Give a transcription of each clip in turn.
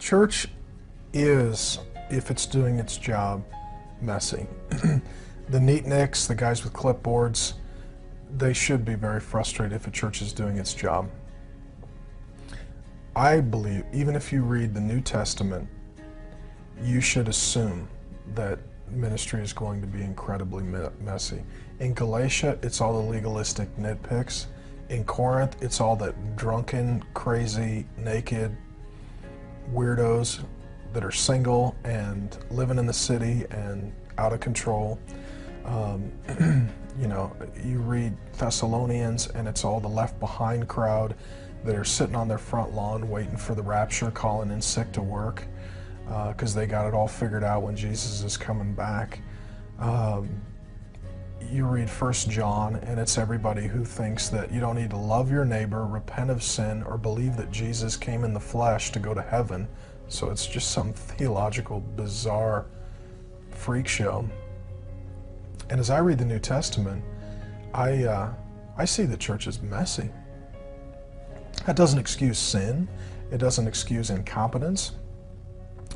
Church is, if it's doing its job, messy. The neatniks, the guys with clipboards, they should be very frustrated if a church is doing its job. I believe, even if you read the New Testament, you should assume that ministry is going to be incredibly messy. In Galatia, it's all the legalistic nitpicks. In Corinth, it's all that drunken, crazy, naked weirdos that are single and living in the city and out of control. You know, you read Thessalonians and it's all the left behind crowd that are sitting on their front lawn waiting for the rapture, calling in sick to work because they got it all figured out when Jesus is coming back. You read 1 John and it's everybody who thinks that you don't need to love your neighbor, repent of sin, or believe that Jesus came in the flesh to go to heaven. So it's just some theological, bizarre freak show. And as I read the New Testament, I see the church as messy. That doesn't excuse sin. It doesn't excuse incompetence.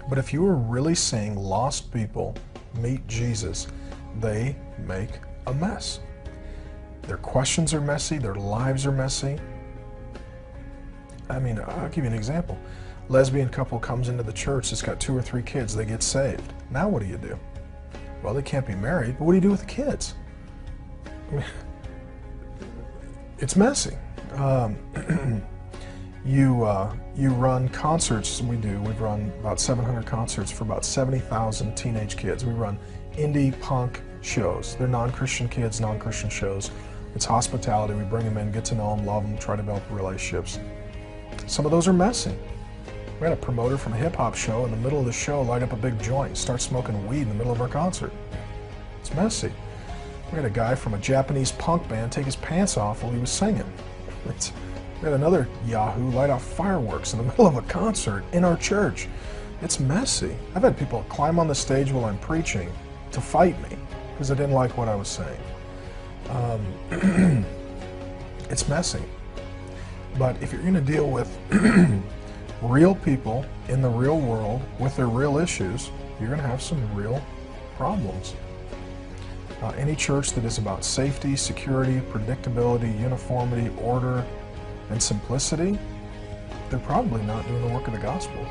But if you are really seeing lost people meet Jesus, they make a mess. Their questions are messy. Their lives are messy. I mean, I'll give you an example. Lesbian couple comes into the church. It's got 2 or 3 kids. They get saved. Now what do? Well, they can't be married, but what do you do with the kids? I mean, it's messy. You run concerts. We've run about 700 concerts for about 70,000 teenage kids. We run indie punk shows. They're non-Christian kids, non-Christian shows. It's hospitality. We bring them in, get to know them, love them, try to develop relationships. Some of those are messy. We had a promoter from a hip-hop show in the middle of the show light up a big joint, start smoking weed in the middle of our concert. It's messy. We had a guy from a Japanese punk band take his pants off while he was singing. We had another yahoo light off fireworks in the middle of a concert in our church. It's messy. I've had people climb on the stage while I'm preaching to fight me because they didn't like what I was saying. It's messy. But if you're going to deal with real people in the real world with their real issues, you're going to have some real problems. Any church that is about safety, security, predictability, uniformity, order, and simplicity, they're probably not doing the work of the gospel.